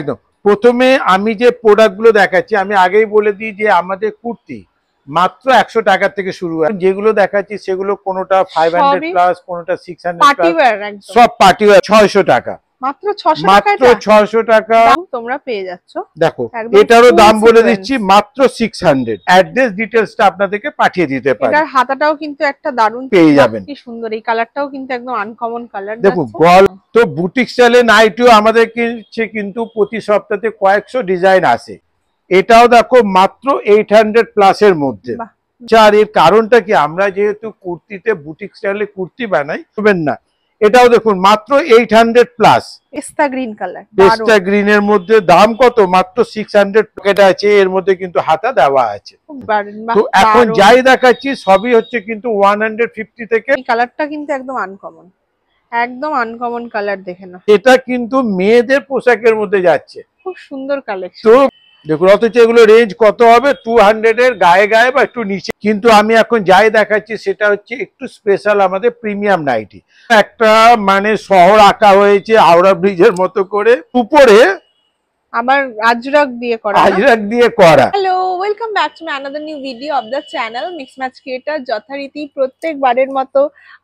একদম প্রথমে আমি যে প্রোডাক্টগুলো দেখাচ্ছি আমি আগেই বলে দিই যে আমাদের কুর্তি মাত্র 100 টাকা থেকে শুরু হয়। যেগুলো দেখাচ্ছি সেগুলো কোনোটা 500 প্লাস, কোনোটা 600 প্লাস, সব পার্টি ওয়্যার 600 টাকা, মাত্র 600 টাকা। মাত্র 600 টাকা তোমরা পেয়ে যাচ্ছ। দেখো এটারও দাম বলে দিচ্ছি মাত্র 600। অ্যাড্রেস ডিটেইলসটা আপনাদেরকে পাঠিয়ে দিতে পারি। এটার হাতাটাও কিন্তু একটা দারুণ পেয়ে যাবেন, কি সুন্দর। এই কালারটাও কিন্তু একদম আনকমন কালার। দেখো গল্প তো বুটিক স্টাইলে নাইটিও আমাদের কিন্তু প্রতি সপ্তাহে কয়েকশো ডিজাইন আসে। এটাও দেখো মাত্র 800 প্লাসের মধ্যে। আর এর কারণটা কি, আমরা যেহেতু কুর্তিতে বুটিক স্টাইলে কুর্তি বানাই, বুঝবেন না, এটাও দেখুন মাত্র 800 প্লাস। পেস্তা গ্রিন কালার, পেস্তা গ্রিনের মধ্যে দাম কত, মাত্র 600 পকেট আছে, এর মধ্যে কিন্তু হাতা দেওয়া আছে। তো এখন যাই দেখাচ্ছি সবই হচ্ছে কিন্তু 150 থেকে। এই কালারটা কিন্তু একদম আনকমন, একদম আনকমন কালার। দেখে না, এটা কিন্তু মেয়েদের পোশাকের মধ্যে যাচ্ছে, খুব সুন্দর কালেকশন। তো দেখুন অথচ এগুলো রেঞ্জ কত হবে, 200 এর গায়ে গায়ে বা একটু নিচে। কিন্তু আমি এখন যাই দেখাচ্ছি সেটা হচ্ছে একটু স্পেশাল আমাদের প্রিমিয়াম নাইটি। একটা মানে শহর আঁকা হয়েছে হাওড়া ব্রিজের মতো করে, উপরে আবার আজরাক দিয়ে করা। Hello, welcome back to another new video of the channel mix match creator. যথারীতি প্রত্যেকবারের মতো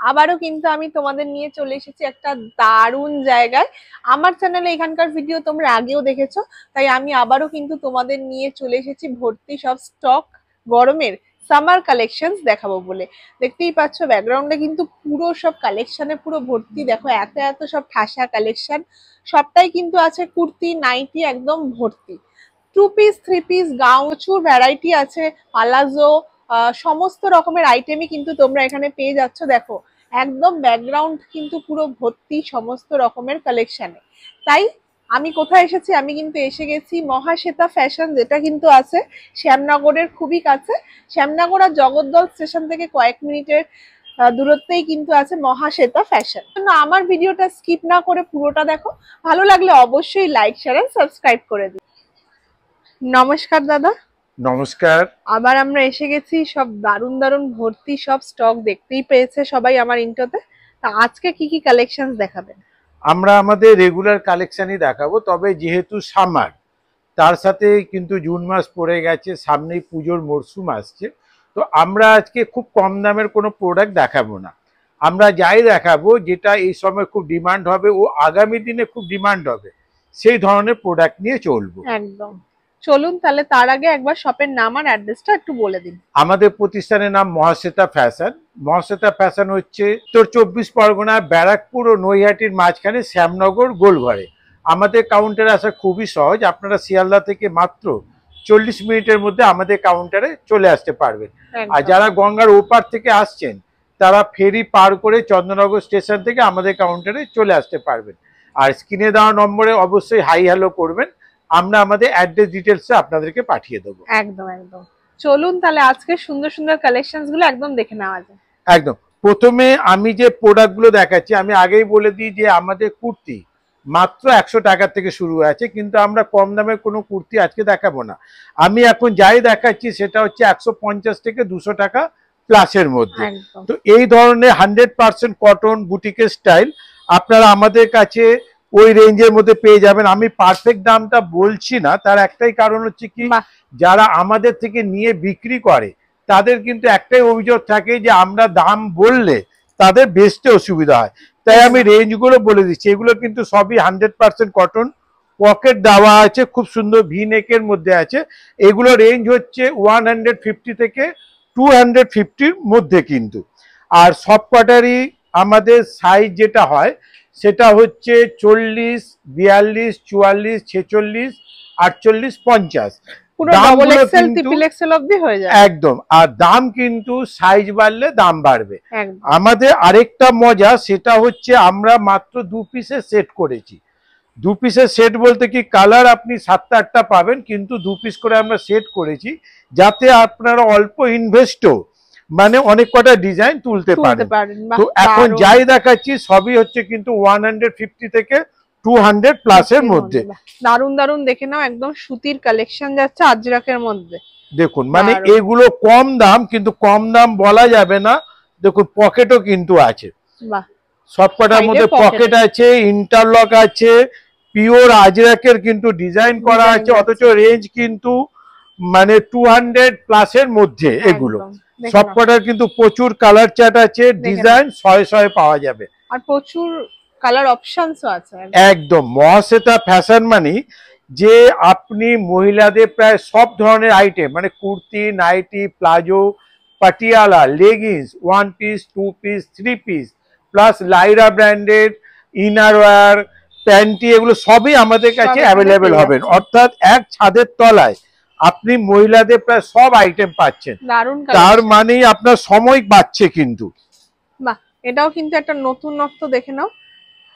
আবারও কিন্তু আমি তোমাদের নিয়ে চলে এসেছি একটা দারুণ জায়গায়। আমার চ্যানেলে এখানকার ভিডিও তোমরা আগেও দেখেছো, তাই আমি আবারও কিন্তু তোমাদের নিয়ে চলে এসেছি ভর্তি সব স্টক গরমের সামার কালেকশনস দেখাবো বলে। দেখতেই পাচ্ছ ব্যাকগ্রাউন্ডে কিন্তু পুরো সব কালেকশনে পুরো ভর্তি। দেখো এত এত সব ঠাসা কালেকশন, সবটাই কিন্তু আছে কুর্তি নাইটি একদম ভর্তি। 2 পিস 3 পিস গাউন, প্রচুর ভ্যারাইটি আছে, পালাজো, সমস্ত রকমের আইটেমই কিন্তু তোমরা এখানে পেয়ে যাচ্ছ। দেখো একদম ব্যাকগ্রাউন্ড কিন্তু পুরো ভর্তি সমস্ত রকমের কালেকশনে। তাই আমি কোথায় এসেছি, আমি কিন্তু এসে গেছি মহাশ্বেতা ফ্যাশন, যেটা কিন্তু আছে শ্যামনগরের খুবই কাছে। শ্যামনগর আর জগদ্দল স্টেশন থেকে কয়েক মিনিটের দূরত্বেই কিন্তু আছে মহাশ্বেতা ফ্যাশন। আমার ভিডিওটা স্কিপ না করে পুরোটা দেখো, ভালো লাগলে অবশ্যই লাইক শেয়ার আর সাবস্ক্রাইব করে দিন। নমস্কার দাদা। নমস্কার। আবার আমরা এসে গেছি, সব দারুণ দারুণ ভর্তি সব স্টক দেখতেই পেয়েছে সবাই আমার ইন্টোতে। তা আজকে কি কি কালেকশনস দেখাবেন? আমরা আমাদের রেগুলার কালেকশনই দেখাবো, তবে যেহেতু সামার, তার সাথে কিন্তু জুন মাস পড়ে গেছে, সামনেই পুজোর মরশুম আসছে, তো আমরা আজকে খুব কম দামের কোনো প্রোডাক্ট দেখাবো না। আমরা যাই দেখাবো যেটা এই সময় খুব ডিমান্ড হবে ও আগামী দিনে খুব ডিমান্ড হবে, সেই ধরনের প্রোডাক্ট নিয়ে চলবো। একদম চলুন, তাহলে তার আগে একবার শপের নাম আর অ্যাড্রেসটা একটু বলে দিন। আমাদের প্রতিষ্ঠানের নাম মহাশ্বেতা ফ্যাশন। মহাশ্বেতা ফ্যাশন হচ্ছে উত্তর 24 পরগনা, ব্যারাকপুর ও নৈহাটির মাঝখানে শ্যামনগর গোলঘরে। আমাদের কাউন্টারে আসা খুবই সহজ, আপনারা শিয়ালদা থেকে মাত্র 40 মিনিটের মধ্যে আমাদের কাউন্টারে চলে আসতে পারবেন। আর যারা গঙ্গার ওপার থেকে আসছেন তারা ফেরি পার করে চন্দ্রনগর স্টেশন থেকে আমাদের কাউন্টারে চলে আসতে পারবেন। আর স্ক্রিনে দেওয়া নম্বরে অবশ্যই হাই হ্যালো করবেন, আমরা আমাদের অ্যাড্রেস ডিটেলস আপনাদেরকে পাঠিয়ে দেবো। একদম একদম চলুন, তাহলে আজকে সুন্দর সুন্দর কালেকশনস গুলো একদম দেখে নেওয়া যায়। একদম প্রথমে আমি যে প্রোডাক্টগুলো দেখাচ্ছি আমি আগেই বলে দিই যে আমাদের কুর্তি মাত্র 100 টাকা থেকে শুরু আছে, কিন্তু আমরা কম দামের কোনো কুর্তি আজকে দেখাবো না। আমি এখন যাই দেখাচ্ছি সেটা হচ্ছে 150 থেকে 200 টাকা প্লাসের মধ্যে। তো এই ধরনের 100% কটন বুটিকের স্টাইল আপনারা আমাদের কাছে ওই রেঞ্জের মধ্যে পেয়ে যাবেন। আমি পারফেক্ট দামটা বলছি না, তার একটাই কারণ হচ্ছে কি, যারা আমাদের থেকে নিয়ে বিক্রি করে তাদের কিন্তু একটাই অভিযোগ থাকে যে আমরা দাম বললে তাদের বেচতে অসুবিধা হয়, তাই আমি রেঞ্জগুলো বলে দিচ্ছি। এগুলো কিন্তু সবই 100% কটন, পকেট দেওয়া আছে, খুব সুন্দর ভি নেকের মধ্যে আছে। এগুলো রেঞ্জ হচ্ছে 150 থেকে 250-র মধ্যে কিন্তু। আর সব কটারই আমাদের সাইজ যেটা হয় সেটা হচ্ছে 40, 42, 44, 46, 48, 50। একদম। আর দাম কিন্তু সাইজ বাড়লে দাম বাড়বে। আমাদের আরেকটা মজা সেটা হচ্ছে আমরা মাত্র 2 পিসের সেট করেছি। 2 পিসের সেট বলতে কি, কালার আপনি 7-8টা পাবেন, কিন্তু 2 পিস করে আমরা সেট করেছি যাতে আপনারা অল্প ইনভেস্টও মানে অনেক কটা ডিজাইন তুলতে পারেন। তো এখন যাই দেখাচ্ছি সবই হচ্ছে কিন্তু 150 থেকে 200 প্লাসের মধ্যে। দারুন দারুন দেখে নাও, একদম সুতির কালেকশন যাচ্ছে আজরাকের মধ্যে। দেখুন মানে এগুলো কম দাম, কিন্তু কম দাম বলা যাবে না। দেখুন পকেটও কিন্তু আছে, সবকটার মধ্যে পকেট আছে, ইন্টারলক আছে, পিওর আজরাকের কিন্তু ডিজাইন করা আছে, অথচ রেঞ্জ কিন্তু মানে 200 প্লাসের মধ্যে এগুলো সবকটার কিন্তু প্রচুর কালার চার্ট আছে, ডিজাইন শয়ে পাওয়া যাবে আর প্রচুর কালার অপশনসও আছে। একদম মহাশ্বেতা ফ্যাশন মানে যে আপনি মহিলাদের প্রায় সব ধরনের আইটেম মানে kurti, nighty, palazzo, Patiala, leggings, 1 piece, 2 piece, 3 piece plus Lyra branded inner wear, panty, এগুলো সবই আমাদের কাছে অ্যাভেলেবেল হবেন। অর্থাৎ এক ছাদের তলায় আপনি মহিলাদের প্রায় সব আইটেম পাচ্ছেন, তার মানেই আপনার সময় বাঁচছে কিন্তু। বাহ, এটাও কিন্তু একটা নতুনত্ব, দেখে নাও।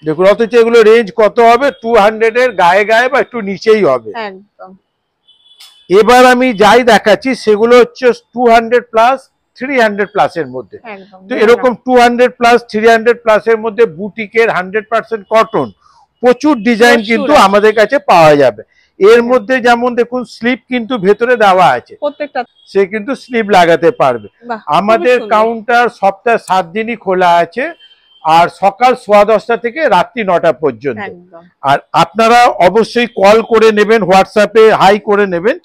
দেখুন, অথচ এগুলো রেঞ্জ কত হবে? 200 এর গায়ে গায়ে বা একটু নিচেই হবে একদম। এবার আমি যাই দেখাচ্ছি সেগুলো হচ্ছে 200 প্লাস 300 প্লাস এর মধ্যে। তো এরকম 200 প্লাস 300 প্লাস এর মধ্যে বুটিকের 100% কটন প্রচুর ডিজাইন কিন্তু আমাদের কাছে পাওয়া যাবে। এর মধ্যে যেমন দেখুন স্লিপ কিন্তু ভেতরে দেওয়া আছে, প্রত্যেকটা সে কিন্তু স্লিপ লাগাতে পারবে। আমাদের কাউন্টার সপ্তাহে 7 দিনই খোলা আছে, আর সকাল 10:15 থেকে রাত্রি 9টা পর্যন্ত। আর আপনারা অবশ্যই কল করে নেবেন, হোয়াটসঅ্যাপে হাই করে নেবেন,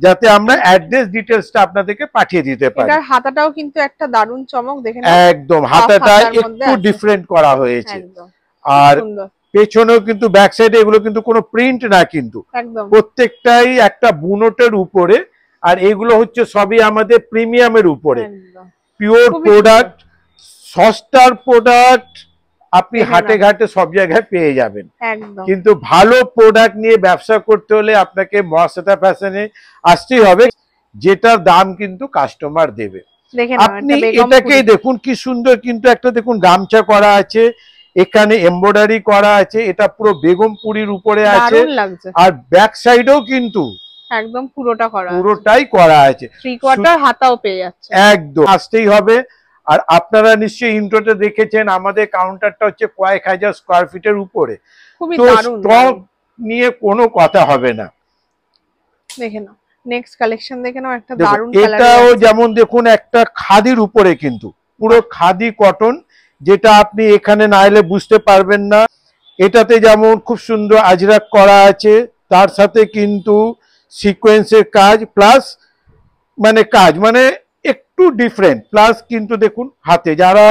যাতে আমরা অ্যাড্রেস ডিটেলসটা আপনাদেরকে পাঠিয়ে দিতে পারি। এটার হাতাটাও কিন্তু একটা দারুণ চমক, দেখেন একদম হাতাটা একটু ডিফারেন্ট করা হয়েছে। আর পেছনেও কিন্তু ব্যাক সাইডে এগুলো কিন্তু কোনো প্রিন্ট না, কিন্তু প্রত্যেকটাই একটা বুনটের উপরে, আর এগুলো হচ্ছে সবই আমাদের প্রিমিয়ামের উপরে, পিওর প্রোডাক্ট, সস্তার প্রোডাক্ট আপনি হাটে ঘাটে সব জায়গায় পেয়ে যাবেন। কিন্তু ভালো প্রোডাক্ট নিয়ে ব্যবসা করতে হলে আপনাকে মহাশ্বেতা ফ্যাশনে আসতেই হবে, যেটার দাম কিন্তু কাস্টমার দেবে। আপনি এটাকেই দেখুন কি সুন্দর, কিন্তু একটা দেখুন গামছা করা আছে, এখানে এমব্রয়ডারি করা আছে, এটা পুরো বেগমপুরির উপরে আছে, আর ব্যাক সাইডেও কিন্তু একদম পুরোটাই করা আছে, 3/4 হাতাও পেয়ে যাচ্ছে। একদম আসতেই হবে। আর আপনারা নিশ্চয়ই ইন্ট্রোতে দেখেছেন আমাদের কাউন্টারটা হচ্ছে কয়েক হাজার স্কোয়ার ফিটের উপরে, তো স্টক নিয়ে কোনো কথা হবে না। দেখে নাও নেক্সট কালেকশন, দেখে নাও একটা দারুণ কালার। এটাও যেমন দেখুন একটা খাদির উপরে, কিন্তু পুরো খাদি কটন, যেটা আপনি এখানে না এলে বুঝতে পারবেন না। এটাতে যেমন খুব সুন্দর আজরাক করা আছে, তার সাথে কিন্তু সিকোয়েন্সের কাজ প্লাস মানে কাজ মানে একটু ডিফারেন্ট, প্লাস কিন্তু দেখুন হাতে, যারা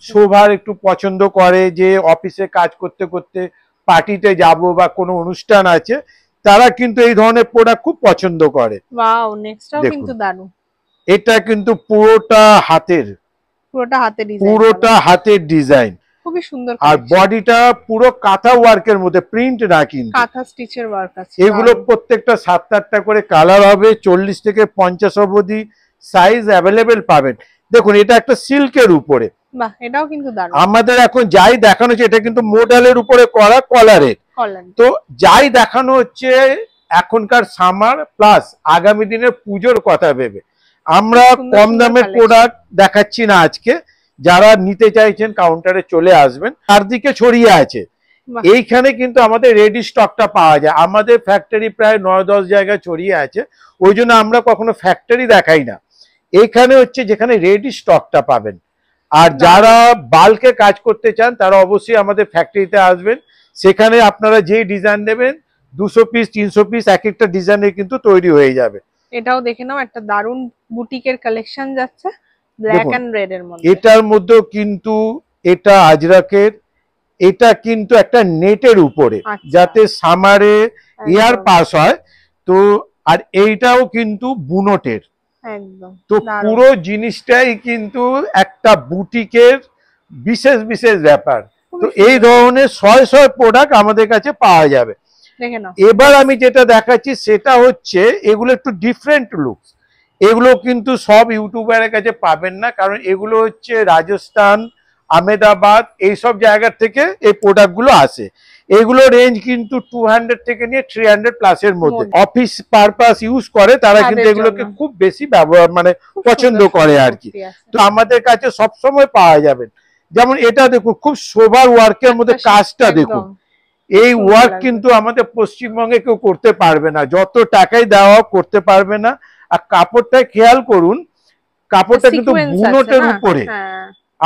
শোভার একটু পছন্দ করে যে অফিসে কাজ করতে করতে পার্টিতে যাব বা কোনো অনুষ্ঠান আছে, তারা কিন্তু এই ধরনের প্রোডাক্ট খুব পছন্দ করে। ওয়াও, নেক্সটটাও কিন্তু দারুণ। এটা কিন্তু পুরোটা হাতের ডিজাইন, খুবই সুন্দর। আর বডিটা পুরো কাঁথা ওয়ার্কের মধ্যে, প্রিন্ট না, কিন্তু কাঁথা স্টিচের ওয়ার্ক আছে। এগুলো প্রত্যেকটা 7-8টা করে কালার হবে, 40 থেকে 50 অবধি সাইজ অ্যাভেলেবেল পাবেন। দেখুন এটা একটা সিল্কের উপরে, বাহ, এটাও কিন্তু দারুণ। আমাদের এখন যাই দেখানো হচ্ছে এটা কিন্তু মডেলের উপরে করা, কলারের। তো যাই দেখানো হচ্ছে এখনকার সামার প্লাস আগামী দিনের পুজোর কথা ভেবে আমরা কম দামের প্রোডাক্ট দেখাচ্ছি না আজকে। যারা নিতে চাইছেন কাউন্টারে চলে আসবেন, চারদিকে ছড়িয়ে আছে। এইখানে কিন্তু আমাদের রেডি স্টকটা পাওয়া যায়, আমাদের ফ্যাক্টরি প্রায় 9-10 জায়গায় ছড়িয়ে আছে, ওই জন্য আমরা কখনো ফ্যাক্টরি দেখাই না। এইখানে হচ্ছে যেখানে রেডি স্টকটা পাবেন। আর যারা বাল্কে কাজ করতে চান তারা অবশ্যই আমাদের ফ্যাক্টরিতে আসবেন, সেখানে আপনারা যে ডিজাইন নেবেন 200 পিস 300 পিস এক একটা ডিজাইনের কিন্তু তৈরি হয়ে যাবে। এটাও দেখে নাও, একটা দারুণ বুটিকের কালেকশন যাচ্ছে ব্ল্যাক এন্ড রেড এর মধ্যে। এটার মধ্যেও কিন্তু এটা আজরাকের, এটা কিন্তু একটা নেটের উপরে, যাতে সামারে এয়ার পাস হয়। তো আর এইটাও কিন্তু বুনটের, একদম। তো পুরো জিনিসটাই কিন্তু একটা বুটিকের বিশেষ বিশেষ ব্যাপার। তো এই ধরনের 100 প্রোডাক্ট আমাদের কাছে পাওয়া যাবে। এবার আমি যেটা দেখাচ্ছি সেটা হচ্ছে এগুলো একটু ডিফারেন্ট লুকস, এগুলো কিন্তু সব ইউটিউবারের কাছে পাবেন না, কারণ এগুলো হচ্ছে রাজস্থান, আহমেদাবাদ এইসব জায়গা থেকে এই প্রোডাক্টগুলো আসে। এগুলো রেঞ্জ কিন্তু 200 থেকে নিয়ে 300 প্লাসের মধ্যে। অফিস পারপাস ইউজ করে তারা কিন্তু এগুলোকে খুব বেশি ব্যবহার মানে পছন্দ করে আর কি। তো আমাদের কাছে সবসময় পাওয়া যাবেন। যেমন এটা দেখুন, খুব সোবার ওয়ার্কের মধ্যে কাজটা দেখুন, এই ওয়ার্ক কিন্তু আমাদের পশ্চিমবঙ্গে কেউ করতে পারবে না, যত টাকাই দেওয়া করতে পারবে না। আর কাপড়টা খেয়াল করুন, কাপড়টা কিন্তু বুনটের উপরে,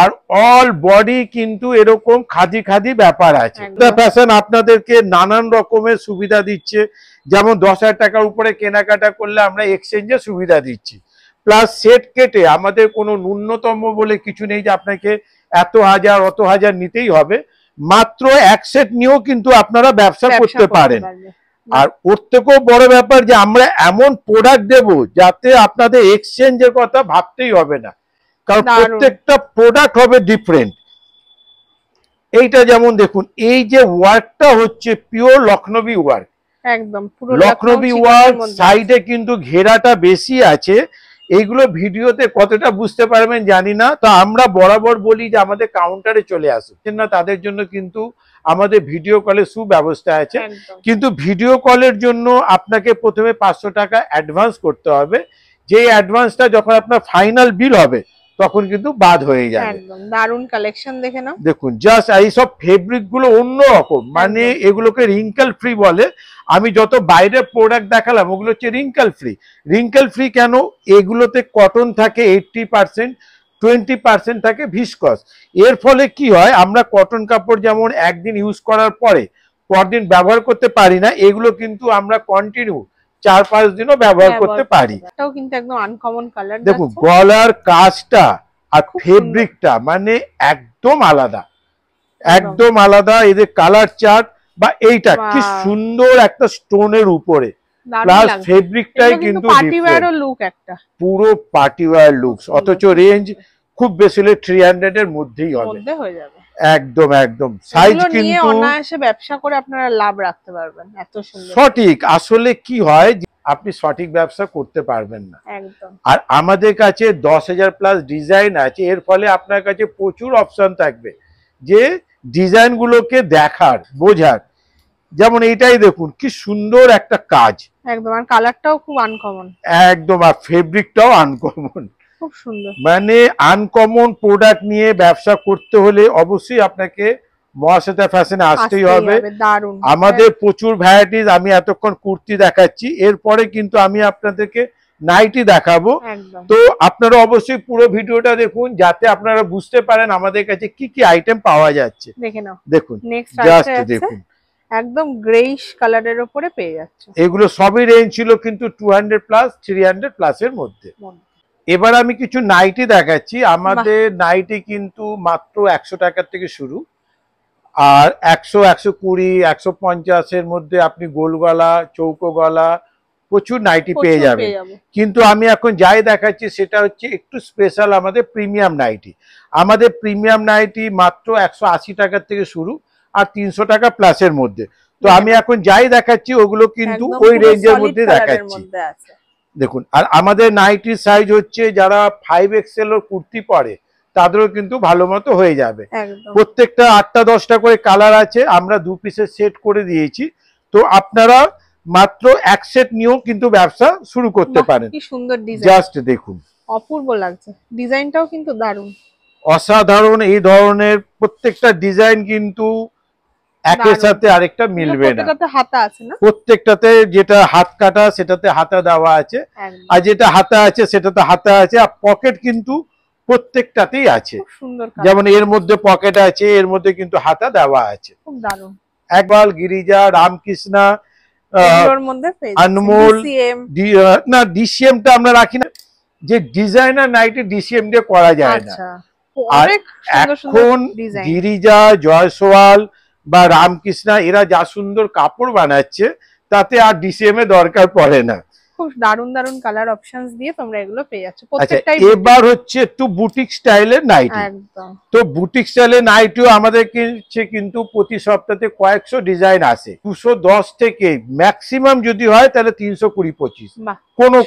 আর অল বডি কিন্তু এরকম খাদি খাদি ব্যাপার আছে। ফ্যাশন আপনাদেরকে নানান রকমের সুবিধা দিচ্ছে, যেমন 10,000 টাকার উপরে কেনাকাটা করলে আমরা এক্সচেঞ্জের সুবিধা দিচ্ছি, প্লাস সেট কেটে আমাদের কোনো ন্যূনতম বলে কিছু নেই যে আপনাকে এত হাজার অত হাজার নিতেই হবে, মাত্র এক সেট নিয়েও কিন্তু আপনারা ব্যবসা করতে পারেন। আর ওর থেকেও বড় ব্যাপার যে আমরা এমন প্রোডাক্ট দেব যাতে আপনাদের এক্সচেঞ্জের কথা ভাবতেই হবে না, কারণ প্রত্যেকটা প্রোডাক্ট হবে ডিফারেন্ট। এইটা যেমন দেখুন, এই যে ওয়ার্কটা হচ্ছে পিওর লখনবী ওয়ার্ক, একদম পুরো লখনবী ওয়ার্ক, সাইডে কিন্তু ঘেরাটা বেশি আছে। এইগুলো ভিডিওতে কতটা বুঝতে পারবেন জানি না, তো আমরা বরাবর বলি যে আমাদের কাউন্টারে চলে আসুন না, তাদের জন্য কিন্তু আমাদের ভিডিও কলের সুব্যবস্থা আছে। কিন্তু ভিডিও কলের জন্য আপনাকে প্রথমে 500 টাকা অ্যাডভান্স করতে হবে, যে অ্যাডভান্সটা যখন আপনার ফাইনাল বিল হবে তখন কিন্তু বাদ হয়ে যাবে। একদম দারুন কালেকশন দেখে নাও, দেখুন জাস্ট এই সব ফেব্রিক গুলো অন্যরকম, মানে এগুলোকে রিঙ্কেল ফ্রি বলে। আমি যত বাইরের প্রোডাক্ট দেখালাম ওগুলো হচ্ছে রিঙ্কেল ফ্রি। রিঙ্কেল ফ্রি কেন? এগুলোতে কটন থাকে 80%, 20% থাকে ভিসকস। এর ফলে কি হয়, আমরা কটন কাপড় যেমন একদিন ইউজ করার পরে পরদিন ব্যবহার করতে পারি না, এগুলো কিন্তু আমরা কন্টিনিউ 4-5 দিনও ব্যবহার করতে পারি। এটাও কিন্তু একদম আনকমন কালার। দেখুন গলার কাজটা আর ফেব্রিকটা মানে একদম আলাদা, একদম আলাদা। এদের কালার চার্ট বা এইটা কি সুন্দর একটা স্টোনের উপরে, প্লাস ফেব্রিকটাই কিন্তু পুরো পার্টি ওয়্যার লুকস, অথচ রেঞ্জ খুব বেশি হলে 300 এর মধ্যেই হবে। একদম একদম সাইজ কিন্তু অনায়াসে ব্যবসা করে আপনারা লাভ রাখতে পারবেন। এত সুন্দর সঠিক। আসলে কি হয়, আপনি সঠিক ব্যবসা করতে পারবেন না। আর আমাদের কাছে 10,000 প্লাস ডিজাইন আছে, এর ফলে আপনার কাছে প্রচুর অপশন থাকবে যে ডিজাইন গুলোকে দেখার বোঝার। যেমন এইটাই দেখুন কি সুন্দর একটা কাজ, একদম, আর কালারটাও খুব আনকমন, একদম, আর ফেব্রিকটাও আনকমন, খুব সুন্দর। মানে আনকমন প্রোডাক্ট নিয়ে ব্যবসা করতে হলে অবশ্যই আপনাকে মহাশ্বেতা ফ্যাশনে আসতেই হবে। আমাদের প্রচুর ভ্যারাইটিস, আমি এতক্ষণ কুর্তি দেখাচ্ছি, এরপরে কিন্তু আমি আপনাদেরকে নাইটি দেখাবো। তো আপনারা অবশ্যই পুরো ভিডিওটা দেখুন যাতে আপনারা বুঝতে পারেন আমাদের কাছে কি কি আইটেম পাওয়া যাচ্ছে। দেখুন জাস্ট দেখুন, একদম গ্রেইশ কালারের উপরে পেয়ে যাচ্ছে। এগুলো সবই রেঞ্জ ছিল কিন্তু 200 প্লাস 300 প্লাস এর মধ্যে। এবার আমি কিছু নাইটি দেখাচ্ছি। আমাদের নাইটি কিন্তু মাত্র 100 টাকার থেকে শুরু, আর 100, 120, 150 এর মধ্যে আপনি গোল গলা, চৌকো গলা প্রচুর নাইটি পেয়ে যাবেন। কিন্তু আমি এখন যাই দেখাচ্ছি সেটা হচ্ছে একটু স্পেশাল আমাদের প্রিমিয়াম নাইটি। আমাদের প্রিমিয়াম নাইটি মাত্র 180 টাকার থেকে শুরু আর 300 টাকা প্লাসের মধ্যে। তো আমি এখন যাই দেখাচ্ছি ওগুলো কিন্তু ওই রেঞ্জের মধ্যে দেখাচ্ছি। দেখুন, আর আমাদের নাইটির সাইজ হচ্ছে যারা 5XL এর কুর্তি পরে তাদেরও কিন্তু ভালো মতো হয়ে যাবে। প্রত্যেকটা 8টা-10টা করে কালার আছে, আমরা 2 পিসের সেট করে দিয়েছি। তো আপনারা মাত্র এক সেট নিয়েও কিন্তু ব্যবসা শুরু করতে পারেন। কি সুন্দর ডিজাইন, জাস্ট দেখুন, অপূর্ব লাগছে। ডিজাইনটাও কিন্তু দারুণ, অসাধারণ। এই ধরনের প্রত্যেকটা ডিজাইন কিন্তু একের সাথে আরেকটা মিলবে না। প্রত্যেকটাতে যেটা হাত কাটা সেটাতে হাতা দেওয়া আছে, আর যেটা হাতা আছে সেটাতে হাতা আছে, আর পকেট কিন্তু প্রত্যেকটাতেই আছে। যেমন এর মধ্যে পকেট আছে, এর মধ্যে কিন্তু হাতা দেওয়া আছে। একবার গিরিজা, রামকৃষ্ণা, আনমোল, না ডিসিএমটা আমরা রাখি না, যে ডিজাইনার নাইটি ডিসিএম দিয়ে করা যায় না। আর এখন গিরিজা, জয়সওয়াল বা রামকৃষ্ণা এরা যা সুন্দর কাপড় বানাচ্ছে তাতে আর ডিসিএম এর দরকার পড়ে না। খুব দারুন দারুন কালার অপশনস দিয়ে তোমরা এগুলো পেয়ে যাচ্ছ। প্রত্যেকটাই এবার হচ্ছে একটু বুটিক স্টাইলের নাইটি। একদম, তো বুটিক স্টাইলের নাইটিও আমাদের কিন্তু প্রতি সপ্তাহে কয়েকশো ডিজাইন আসে। 210 থেকে ম্যাক্সিমাম যদি হয় তাহলে 320-25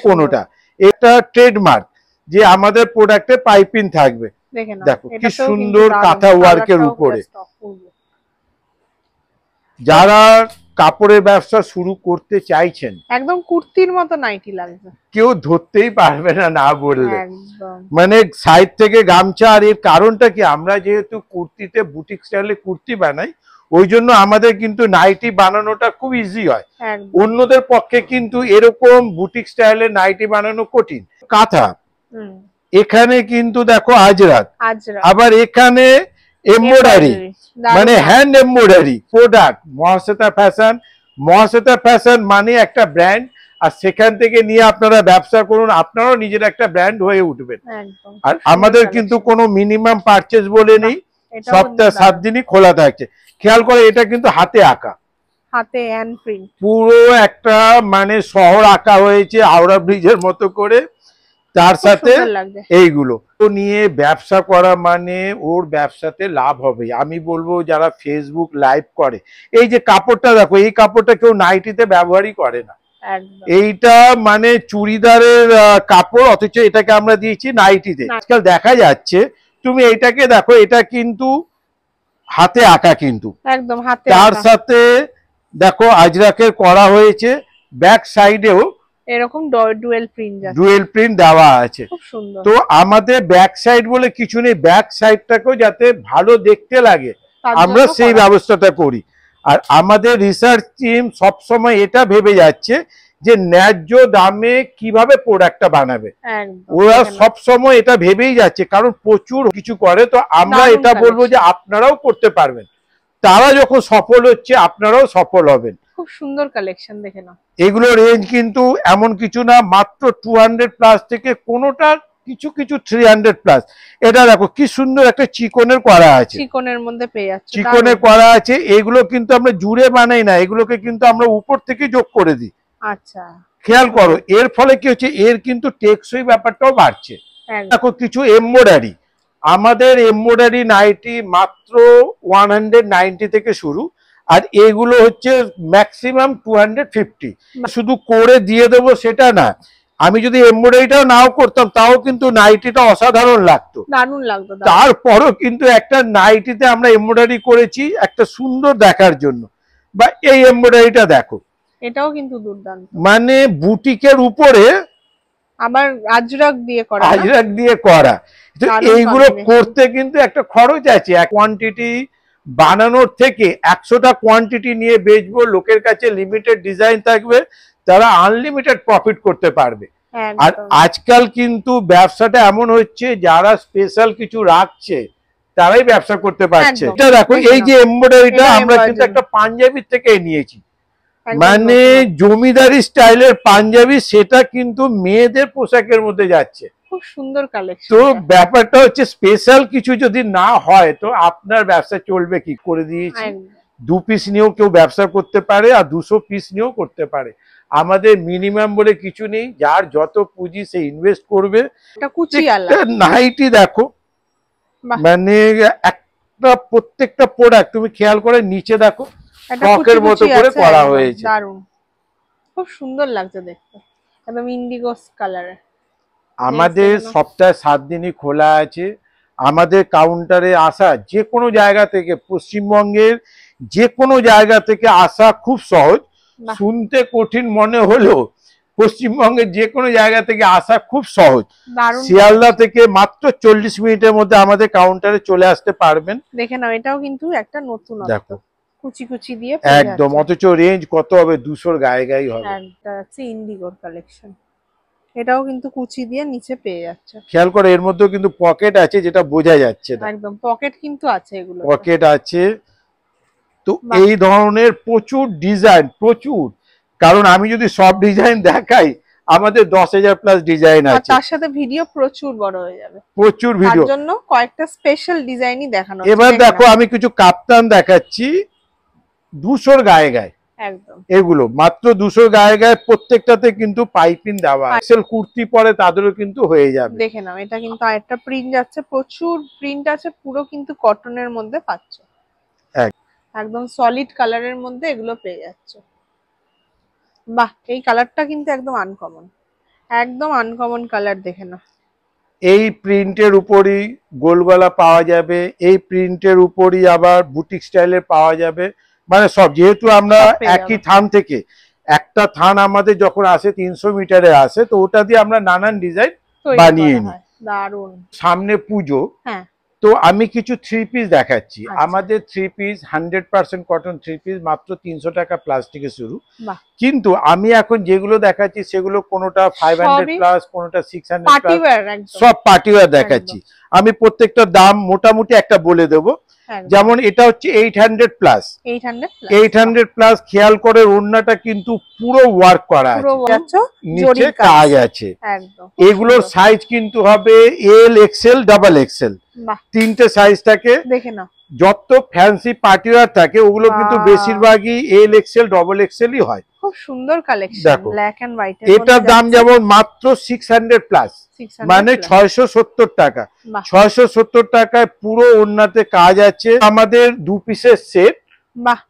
কোনোটা। এটা ট্রেডমার্ক যে আমাদের প্রোডাক্টে পাইপিং থাকবে। দেখো কি সুন্দর কাঁথা ওয়ার্কের উপরে। যারা কাপড়ের ব্যবসা শুরু করতে চাইছেন, একদম কুর্তির মতো নাইটি লাগছে, কেউ ধরতেই পারবে না না বললে। মানে সাইড থেকে গামছা। আর এর কারণটা কি, আমরা যেহেতু কুর্তিতে বুটিক স্টাইলে কুর্তি বানাই, ওই জন্য আমাদের কিন্তু নাইটি বানানোটা খুব ইজি হয়। অন্যদের পক্ষে কিন্তু এরকম বুটিক স্টাইলে নাইটি বানানো কঠিন। কাঁথা এখানে কিন্তু দেখো আজরাক, আজরা আবার এখানে এমব্রয়ডারি, মানে দারুণ। Hand embroidery product. Mahasweta fashion, Mahasweta fashion মানে একটা ব্র্যান্ড, আর সেখান থেকে নিয়ে আপনারা ব্যবসা করুন, আপনারাও নিজের একটা ব্র্যান্ড হয়ে উঠবেন। একদম। আর আমাদের কিন্তু কোনো মিনিমাম পারচেজ বলে নেই, এটাও সপ্তাহে 7 দিনই খোলা থাকছে। খেয়াল করে এটা কিন্তু হাতে আঁকা, হাতে হ্যান্ড প্রিন্ট, পুরো একটা মানে শহর আঁকা হয়েছে হাওড়া ব্রিজের মতো করে, তার সাথে এইগুলো তো নিয়ে ব্যবসা করা মানে ওর ব্যবসাতে লাভ হবে। আমি বলবো যারা ফেসবুক লাইভ করে, এই যে কাপড়টা দেখো, এই কাপড়টা কেউ নাইটিতে ব্যবহারই করে না, এইটা মানে চুড়িদারের কাপড়, অথচ এটাকে আমরা দিয়েছি নাইটিতে। আজকাল দেখা যাচ্ছে, তুমি এইটাকে দেখো, এটা কিন্তু হাতে আঁকা, কিন্তু একদম হাতে তার সাথে দেখো আজরাকের করা হয়েছে, ব্যাক সাইডেও এরকম ডুয়েল প্রিন্ট দেওয়া আছে। খুব সুন্দর। তো আমাদের ব্যাক সাইড বলে কিছু নেই, ব্যাক সাইডটাকেও যাতে ভালো দেখতে লাগে আমরা সেই ব্যবস্থাটা করি। আর আমাদের রিসার্চ টিম সবসময় এটা ভেবে যাচ্ছে যে ন্যায্য দামে কিভাবে প্রোডাক্টটা বানাবে, ওরা সবসময় এটা ভেবেই যাচ্ছে, কারণ প্রচুর কিছু করে। তো আমরা এটা বলবো যে আপনারাও করতে পারবেন, তারা যখন সফল হচ্ছে আপনারাও সফল হবেন। খুব সুন্দর কালেকশন, দেখে নাও। এগুলো রেঞ্জ কিন্তু এমন কিছু না, মাত্র 200 প্লাস থেকে কোনোটা কিছু কিছু 300 প্লাস। এটা দেখো কি সুন্দর একটা চিকনের করা আছে, চিকনের মধ্যে পেয়ে যাচ্ছে, চিকনের করা আছে। এগুলো কিন্তু আমরা জুড়ে বানাই না, এগুলোকে কিন্তু আমরা উপর থেকে যোগ করে দিই। আচ্ছা, খেয়াল করো, এর ফলে কি হচ্ছে, এর কিন্তু টেকসই ব্যাপারটাও বাড়ছে। দেখো কিছু এমব্রয়ডারি, আমাদের এমব্রয়ডারি নাইটি মাত্র 190 থেকে শুরু, আর এগুলো হচ্ছে ম্যাক্সিমাম 250। শুধু করে দিয়ে দেবো সেটা না, আমি যদি এমব্রয়ডারিটাও নাও করতাম তাও কিন্তু নাইটিটা অসাধারণ লাগতো, দারুণ লাগতো। তারপরও কিন্তু একটা নাইটিতে আমরা এমব্রয়ডারি করেছি একটা সুন্দর দেখার জন্য। বা এই এমব্রয়ডারিটা দেখো, এটাও কিন্তু দুর্দান্ত, মানে বুটিকের উপরে আবার আজরাক দিয়ে করা, আজরাক দিয়ে করা। তো এইগুলো করতে কিন্তু একটা খরচ আছে, এক কোয়ান্টিটি বানানোর থেকে 100টা কোয়ান্টিটি নিয়ে বেচবো, লোকের কাছে লিমিটেড ডিজাইন থাকবে, তারা আনলিমিটেড প্রফিট করতে পারবে। আর আজকাল কিন্তু ব্যবসাটা এমন হচ্ছে, যারা স্পেশাল কিছু রাখছে তারাই ব্যবসা করতে পারছে। এটা দেখো, এই যে এমব্রয়ডারিটা আমরা কিন্তু একটা পাঞ্জাবির থেকে নিয়েছি, মানে জমিদারি স্টাইলের পাঞ্জাবি, সেটা কিন্তু মেয়েদের পোশাকের মধ্যে যাচ্ছে। খুব সুন্দর কালেকশন। তো ব্যাপারটা হচ্ছে স্পেশাল কিছু যদি না হয় তো আপনার ব্যবসা চলবে কি করে দিয়েছি। 2 পিস নিয়েও কেউ ব্যবসা করতে পারে, আর 200 পিস নিয়েও করতে পারে। আমাদের মিনিমাম বলে কিছু নেই, যার যত পুঁজি সে ইনভেস্ট করবে। নাইটি দেখো, মানে একটা প্রত্যেকটা প্রোডাক্ট তুমি খেয়াল করে নিচে দেখো ফ্রকের মতো করে করা হয়েছে, দারুণ, খুব সুন্দর লাগছে দেখতে, একদম ইন্ডিগো কালারে। আমাদের সপ্তাহে 7 দিনই খোলা আছে। আমাদের কাউন্টারে আসা যে কোনো জায়গা থেকে, পশ্চিমবঙ্গের যে কোনো জায়গা থেকে আসা খুব সহজ, শুনতে কঠিন মনে হলেও পশ্চিমবঙ্গের যে কোনো জায়গা থেকে আসা খুব সহজ। শিয়ালদা থেকে মাত্র 40 মিনিটের মধ্যে আমাদের কাউন্টারে চলে আসতে পারবেন। দেখে নাও, এটাও কিন্তু একটা নতুন, দেখো কুচি কুচি দিয়ে একদম, অথচ রেঞ্জ কত হবে, 200-র গায়ে হবে। একটা আছে ইন্ডিগোর কালেকশন, এটাও কিন্তু কুচি দিয়ে নিচে পেয়ে যাচ্ছে। খেয়াল করে এর মধ্যেও কিন্তু পকেট আছে, যেটা বোঝা যাচ্ছে না, একদম পকেট কিন্তু আছে, এগুলো পকেট আছে। তো এই ধরনের প্রচুর ডিজাইন, প্রচুর, কারণ আমি যদি সব ডিজাইন দেখাই আমাদের 10,000 প্লাস ডিজাইন আছে, তার সাথে ভিডিও প্রচুর বড় হয়ে যাবে, প্রচুর ভিডিও, তার জন্য কয়েকটা স্পেশাল ডিজাইনই দেখানো। এবার দেখো আমি কিছু কাপ্তান দেখাচ্ছি 200-র গায়ে গায়ে, একদম এগুলো মাত্র 200-র গায়ে গায়ে, প্রত্যেকটাতে কিন্তু পাইপিং দেওয়া আছে। কুর্তি পরে তাদেরও কিন্তু হয়ে যাবে। দেখে নাও, এটা কিন্তু আরেকটা প্রিন্ট যাচ্ছে, প্রচুর প্রিন্ট আছে, পুরো কিন্তু কটনের মধ্যে পাচ্ছ, একদম সলিড কালারের মধ্যে এগুলো পেয়ে যাচ্ছে। বাহ, এই কালারটা কিন্তু একদম আনকমন, একদম আনকমন কালার, দেখে না। এই প্রিন্টের উপরই গোলগলা পাওয়া যাবে, এই প্রিন্টের উপরই আবার বুটিক স্টাইলের পাওয়া যাবে, মানে সব, যেহেতু আমরা একই থান থেকে, একটা থান আমাদের যখন আসে 300 মিটারে আসে, তো ওটা দিয়ে আমরা নানান ডিজাইন বানিয়ে নিই। দারুণ। সামনে পুজো, তো আমি কিছু থ্রি পিস দেখাচ্ছি। আচ্ছা। আমাদের three piece 100% cotton three piece মাত্র 300 টাকা প্লাস থেকে শুরু। বাহ, কিন্তু আমি এখন যেগুলো দেখাচ্ছি সেগুলো কোনোটা 500 সবই প্লাস, কোনোটা 600 পার্টি প্লাস, ওয়্যার একদম। সব পার্টি ওয়্যার দেখাচ্ছি। আমি প্রত্যেকটা দাম মোটামুটি একটা বলে দেবো। একদম। যেমন এটা হচ্ছে 800 প্লাস, 800 প্লাস। 800 প্লাস। খেয়াল করে ওড়নাটা কিন্তু পুরো ওয়ার্ক করা পুরো আছে, যাচ্ছ নিচে জরির কাজ আছে। একদম। এগুলোর সাইজ কিন্তু হবে এল, এক্সেল, ডাবল এক্সেল, বাহ, তিনটে সাইজ থাকে। দেখে নাও। যত ফ্যান্সি পার্টিওয়ার থাকে ওগুলো কিন্তু বাহ। বেশিরভাগই এল, এক্সেল, ডবল এক্সেলই হয়। খুব সুন্দর কালেকশন, দেখো, ব্ল্যাক এন্ড হোয়াইট এর এটার দাম যেমন মাত্র 600 প্লাস, মানে 670 টাকা। বাহ। 670 টাকায় পুরো ওড়নাতে কাজ আছে। আমাদের 2 পিসের সেট। বাহ,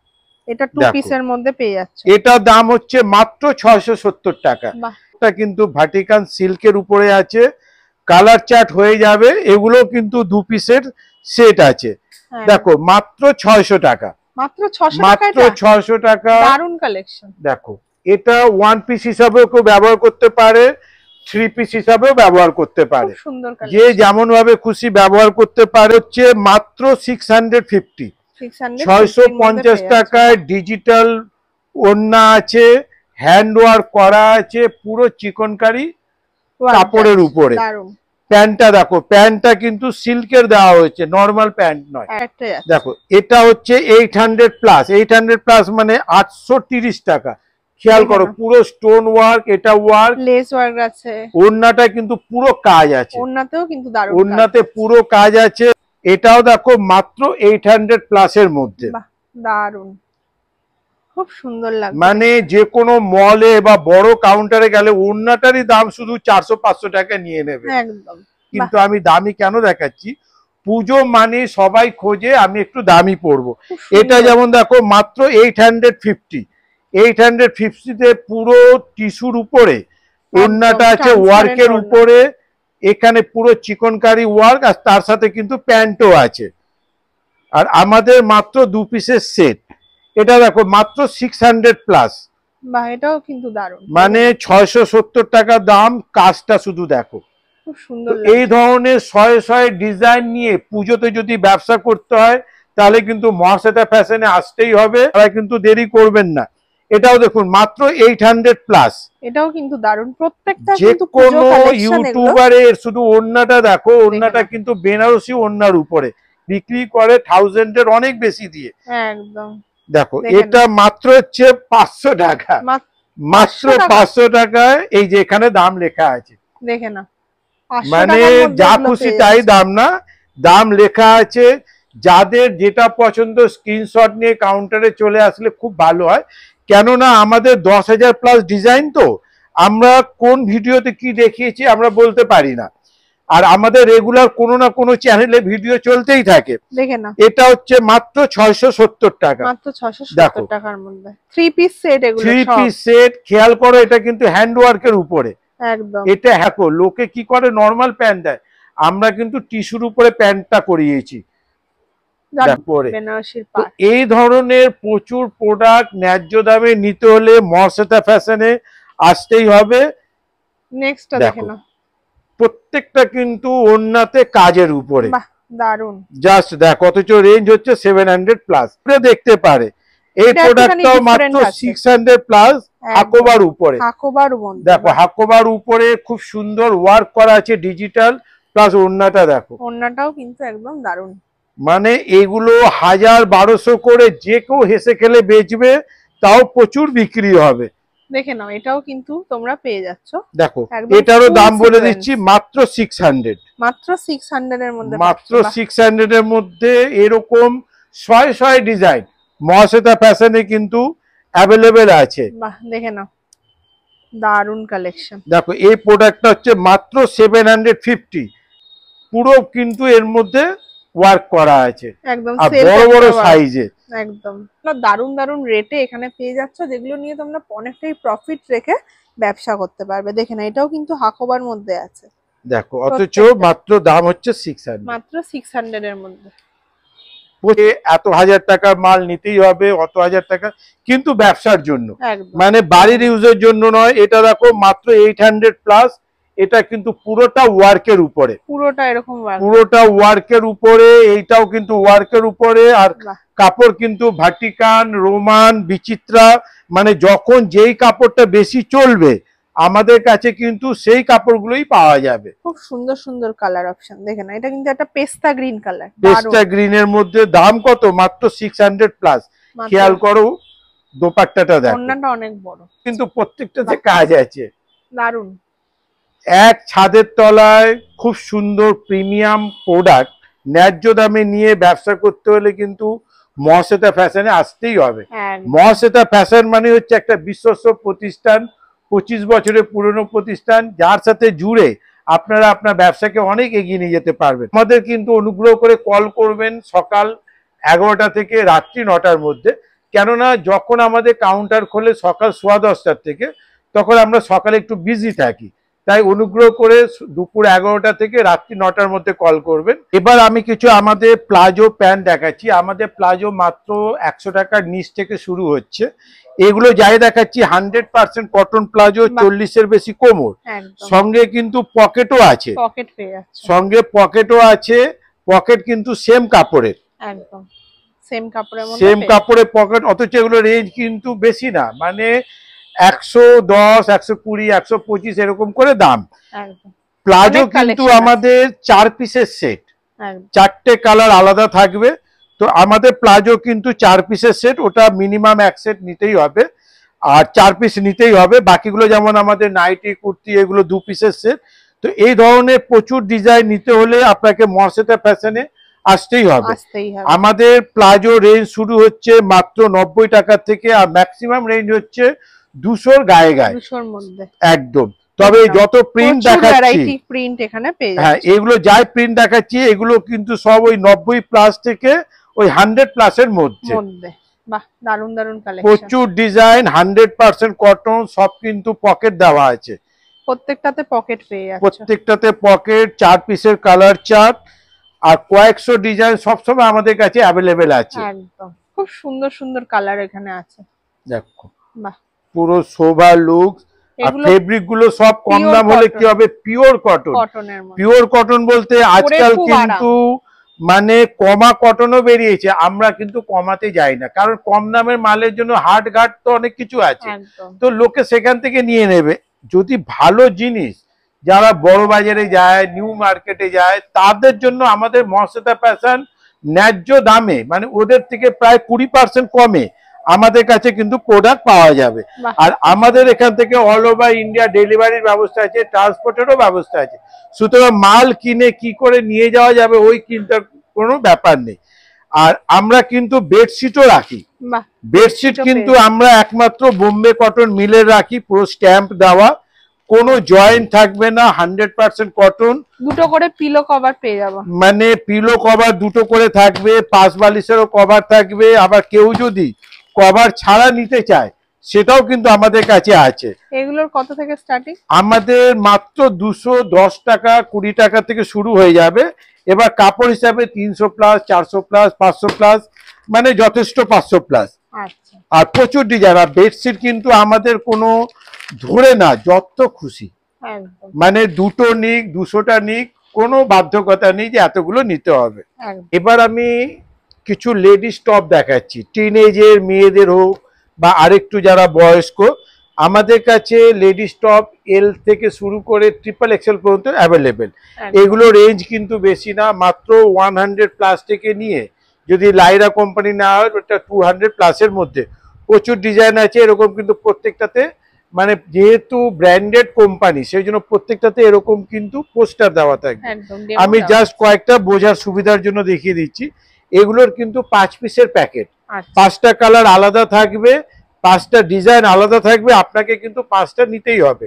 এটা 2 দেখো। পিসের মধ্যে পেয়ে যাচ্ছে। এটার দাম হচ্ছে মাত্র 670 টাকা। বাহ, এটা কিন্তু ভাটিকান সিল্কের উপরে আছে, কালার চার্ট হয়ে যাবে। এগুলো কিন্তু 2 পিসের সেট আছে। হ্যাঁ। দেখো মাত্র 600 টাকা, মাত্র 600 মাত্র টাকা। 600 টাকা। দারুণ কালেকশন। দেখো, এটা 1 পিস হিসাবেও কেউ ব্যবহার করতে পারে, 3 পিস হিসাবেও ব্যবহার করতে পারে, খুব সুন্দর যে কালেকশন। যেমন ভাবে খুশি ব্যবহার করতে পারে। হচ্ছে মাত্র 650, 650 টাকায় ডিজিটাল ওড়না আছে, হ্যান্ড ওয়ার্ক করা আছে, পুরো চিকনকারি কাপড়ের উপরে। দারুণ। প্যান্টটা দেখো, প্যান্টটা কিন্তু সিল্কের দেওয়া হয়েছে, নর্মাল প্যান্ট নয়। একটাই আছে। দেখো, এটা হচ্ছে 800 প্লাস, 800 প্লাস মানে 830 টাকা। খেয়াল করো, পুরো স্টোন ওয়ার্ক, এটা ওয়ার্ক, লেস ওয়ার্ক আছে, ওড়নাটা কিন্তু পুরো কাজ আছে, ওড়নাতেও কিন্তু দারুণ ওড়নাতে পুরো কাজ আছে। এটাও দেখো মাত্র 800 প্লাসের মধ্যে। বাহ, দারুণ, খুব সুন্দর লাগছে। মানে যে কোনো মলে বা বড় কাউন্টারে গেলে ওড়নাটারই দাম শুধু 400-500 টাকা নিয়ে নেবে। একদম। কিন্তু আমি দামি কেন দেখাচ্ছি, পুজো মানে সবাই খোঁজে আমি একটু দামি পরবো। এটা যেমন দেখো মাত্র 850, 850-তে পুরো টিস্যুর উপরে ওড়নাটা আছে, ওয়ার্কের উপরে, এখানে পুরো চিকনকারি ওয়ার্ক, আর তার সাথে কিন্তু প্যান্টও আছে। আর আমাদের মাত্র 2 পিসের সেট। এটা দেখো মাত্র 600 প্লাস, বাহ, এটাও কিন্তু দারুণ। মানে 670 টাকা দাম। কাজটা শুধু দেখো, খুব সুন্দর। এই ধরনের শয়ে শয়ে ডিজাইন নিয়ে পুজোতে যদি ব্যবসা করতে হয় তাহলে কিন্তু মহাশ্বেতা ফ্যাশনে আসতেই হবে, তারা কিন্তু দেরি করবেন না। এটাও দেখুন মাত্র 800 প্লাস। এটাও কিন্তু দারুণ, প্রত্যেকটা যে কিন্তু কোনো পুজো কালেকশন। ইউটিউবারের শুধু ওড়নাটা দেখো, ওড়নাটা কিন্তু বেনারসি ওড়নার উপরে বিক্রি করে 1000 এর অনেক বেশি দিয়ে। একদম। দেখো, এটা মাত্র হচ্ছে 500 টাকা, মাত্র 500 টাকায়। এই যে এখানে দাম লেখা আছে, দেখে না, মানে যা খুশি তাই দাম না, দাম লেখা আছে। যাদের যেটা পছন্দ স্ক্রিনশট নিয়ে কাউন্টারে চলে আসলে খুব ভালো হয়, কেননা আমাদের 10,000 প্লাস ডিজাইন, তো আমরা কোন ভিডিওতে কি দেখিয়েছি আমরা বলতে পারি না। আর আমাদের রেগুলার কোনো না কোনো চ্যানেলে ভিডিও চলতেই থাকে। দেখে না, এটা হচ্ছে মাত্র 670 টাকা, মাত্র 670 টাকার মধ্যে 3 পিস সেট। এগুলো 3 পিস সেট। খেয়াল করো, এটা কিন্তু হ্যান্ড ওয়ার্কের উপরে। একদম। এটা হ্যাকো, লোকে কি করে নরমাল প্যান্ট দেয়, আমরা কিন্তু টিস্যুর উপরে প্যান্টটা করিয়েছি। এই ধরনের প্রচুর প্রোডাক্ট ন্যায্য দামে নিতে হলে মহাশ্বেতা ফ্যাশনে আসতেই হবে। নেক্সটটা দেখে না, প্রত্যেকটা কিন্তু ওড়নাতে কাজের উপরে। বাহ, দারুণ। জাস্ট দেখো, অথচ রেঞ্জ হচ্ছে 700 প্লাস। দেখতে পারে এই প্রোডাক্টটাও মাত্র 600 প্লাস, হাকোবার উপরে। দেখো, হাকোবার উপরে খুব সুন্দর ওয়ার্ক করা আছে, ডিজিটাল প্লাস ওড়নাটা দেখো, ওড়নাটাও কিন্তু একদম দারুণ। মানে এগুলো 1000-1200 করে যে কেউ হেসে খেলে বেচবে, তাও প্রচুর বিক্রি হবে। দেখে নাও, এটাও কিন্তু তোমরা পেয়ে যাচ্ছ। দেখো, এটারও দাম বলে দিচ্ছি, মাত্র 600, মাত্র 600 এর মধ্যে, মাত্র 600 এর মধ্যে। এরকম শয়ে শয়ে ডিজাইন মহাশ্বেতা ফ্যাশনে কিন্তু অ্যাভেলেবেল আছে। বাহ, দেখে নাও, দারুণ কালেকশন। দেখো, এই প্রোডাক্টটা হচ্ছে মাত্র 750, পুরো কিন্তু এর মধ্যে ওয়ার্ক করা আছে, একদম বড় বড় সাইজে। একদম দারুণ দারুণ রেটে এখানে পেয়ে যাচ্ছ, যেগুলো নিয়ে তোমরা অনেকটাই প্রফিট রেখে ব্যবসা করতে পারবে। দেখে না, এটাও কিন্তু হাকোবার মধ্যে আছে। দেখো, অথচ মাত্র দাম হচ্ছে 600, মাত্র 600 এর মধ্যে। এত 1000 টাকার মাল নিতেই হবে, অত 1000 টাকা কিন্তু ব্যবসার জন্য, একদম, মানে বাড়ির ইউজের জন্য নয়। এটা দেখো মাত্র 800 প্লাস, এটা কিন্তু পুরোটা ওয়ার্কের উপরে, পুরোটা এরকম পুরোটা ওয়ার্কের উপরে, এইটাও কিন্তু ওয়ার্কের উপরে। আর কাপড় কিন্তু ভাটিকান, রোমান, বিচিত্রা, মানে যখন যেই কাপড়টা বেশি চলবে আমাদের কাছে কিন্তু সেই কাপড়গুলোই পাওয়া যাবে। খুব সুন্দর সুন্দর কালার অপশন দেখেন, এটা কিন্তু একটা পেস্তা গ্রিন কালার, পেস্তা গ্রিনের মধ্যে দাম কত? মাত্র 600 প্লাস। খেয়াল করো দোপাট্টাটা দেখো, ওড়নাটা অনেক বড়, কিন্তু প্রত্যেকটাতে কাজ আছে। দারুন। এক ছাদের তলায় খুব সুন্দর প্রিমিয়াম প্রোডাক্ট ন্যায্য দামে নিয়ে ব্যবসা করতে হলে কিন্তু মহাশ্বেতা ফ্যাশনে আসতেই হবে। মহাশ্বেতা ফ্যাশন মানে হচ্ছে একটা বিশ্বস্ত প্রতিষ্ঠান, 25 বছরের পুরনো প্রতিষ্ঠান, যার সাথে জুড়ে আপনারা আপনার ব্যবসাকে অনেক এগিয়ে নিয়ে যেতে পারবেন। আমাদের কিন্তু অনুগ্রহ করে কল করবেন সকাল 11টা থেকে রাত্রি 9টার মধ্যে, কেননা যখন আমাদের কাউন্টার খোলে সকাল 10:15 থেকে, তখন আমরা সকালে একটু বিজি থাকি, তাই অনুগ্রহ করে দুপুর 11টা থেকে রাত্রি 9টার মধ্যে কল করবেন। এবার আমি কিছু আমাদের প্লাজো প্যান্ট দেখাচ্ছি। আমাদের প্লাজো মাত্র 100 টাকার নিচ থেকে শুরু হচ্ছে। এগুলো যাই দেখাচ্ছি 100% কটন প্লাজো, 40-এর বেশি কোমর, সঙ্গে কিন্তু পকেটও আছে, সঙ্গে পকেটও আছে। পকেট কিন্তু সেম কাপড়ের, একদম সেম কাপড়ের মধ্যে, সেম কাপড়ের পকেট, অথচ এগুলো রেঞ্জ কিন্তু বেশি না, মানে 110, 120, 125 এরকম করে দাম। প্লাজো কিন্তু আমাদের 4 পিসের সেট, 4টে কালার আলাদা থাকবে। তো আমাদের প্লাজো কিন্তু 4 পিসের সেট, ওটা মিনিমাম 1 সেট নিতেই হবে, আর 4 পিস নিতেই হবে। বাকিগুলো যেমন আমাদের নাইটি, কুর্তি, এগুলো 2 পিসের সেট। তো এই ধরনের প্রচুর ডিজাইন নিতে হলে আপনাকে মহাশ্বেতা ফ্যাশনে আসতেই হবে। আমাদের প্লাজো রেঞ্জ শুরু হচ্ছে মাত্র 90 টাকা থেকে, আর ম্যাক্সিমাম রেঞ্জ হচ্ছে 200-র গায়ে গায়ে, 200-র মধ্যে একদম। তবে যত প্রিন্ট দেখাচ্ছি, প্রিন্ট এখানে পেয়ে যাচ্ছেন, হ্যাঁ এগুলো যাই প্রিন্ট দেখাচ্ছি এগুলো কিন্তু সব ওই 90+ থেকে ওই 100+ মধ্যে। বাহ, দারুন দারুন কালেকশন, প্রচুর ডিজাইন, 100% কটন, সব কিন্তু পকেট দেওয়া আছে, প্রত্যেকটাতে পকেট পেয়ে যাচ্ছে, প্রত্যেকটাতে পকেট, 4 পিসের কালার চার্ট, আর কয়েকশো ডিজাইন সবসময় আমাদের কাছে অ্যাভেলেবেল আছে। একদম খুব সুন্দর সুন্দর কালার এখানে আছে, দেখো বাহ, পুরো শোভা লুক। আর ফেব্রিক গুলো সব কম দাম হলে কি হবে? পিওর কটন, পিওর কটন বলতে আজকাল কিন্তু মানে কমা কটনও বেরিয়েছে, আমরা কিন্তু কমাতে যাই না, কারণ কম দামের মালের জন্য হাট ঘাট তো অনেক কিছু আছে, তো লোকে সেখান থেকে নিয়ে নেবে। যদি ভালো জিনিস যারা বড় বাজারে যায়, নিউ মার্কেটে যায়, তাদের জন্য আমাদের মহাশ্বেতা ফ্যাশন ন্যায্য দামে, মানে ওদের থেকে প্রায় 20% কমে আমাদের কাছে কিন্তু প্রোডাক্ট পাওয়া যাবে। আর আমাদের এখান থেকে অল ওভার ইন্ডিয়া ডেলিভারির ব্যবস্থা আছে, ট্রান্সপোর্টেরও ব্যবস্থা আছে, সুতরাং মাল কিনে কি করে নিয়ে যাওয়া যাবে ওই চিন্তার কোনো ব্যাপার নেই। আর আমরা কিন্তু বেডশিটও রাখি, বেডশিট কিন্তু আমরা একমাত্র বোম্বে কটন মিলের রাখি, পুরো স্ট্যাম্প দেওয়া, কোনো জয়েন্ট থাকবে না, 100% কটন। দুটো করে পিলো কভার পেয়ে যাবো, মানে পিলো কভার দুটো করে থাকবে, 5 বালিশেরও কভার থাকবে। আবার কেউ যদি কভার ছাড়া নিতে চায় সেটাও কিন্তু আমাদের কাছে আছে। এগুলোর কত থেকে স্টার্টিং? আমাদের মাত্র 210 টাকা 20 টাকা থেকে শুরু হয়ে যাবে। এবার কাপড় হিসাবে 300+, 400+, 500+, মানে যথেষ্ট 500+। আচ্ছা, আর প্রচুর ডিজাইন। আর বেডশিট কিন্তু আমাদের কোনো ধরে না, যত খুশি, মানে দুটো নিক, 200টা নিক, কোনো বাধ্যকতা নেই যে এতগুলো নিতে হবে। এবার আমি কিছু লেডিস টপ দেখাচ্ছি, টিনেজের মেয়েদের হোক বা আরেকটু যারা বয়স্ক, আমাদের কাছে লেডিস টপ এল থেকে শুরু করে XXL পর্যন্ত অ্যাভেলেবেল। এগুলো রেঞ্জ কিন্তু বেশি না, মাত্র 100+ থেকে নিয়ে যদি লাইরা কোম্পানি না হয় ওটা 200+-এর মধ্যে প্রচুর ডিজাইন আছে। এরকম কিন্তু প্রত্যেকটাতে, মানে যেহেতু ব্র্যান্ডেড কোম্পানি সেই জন্য প্রত্যেকটাতে এরকম কিন্তু পোস্টার দেওয়া থাকবে। আমি জাস্ট কয়েকটা বোঝার সুবিধার জন্য দেখিয়ে দিচ্ছি। এগুলোর কিন্তু 5 পিসের প্যাকেট, 5টা কালার আলাদা থাকবে, 5টা ডিজাইন আলাদা থাকবে, আপনাকে কিন্তু 5টা নিতেই হবে।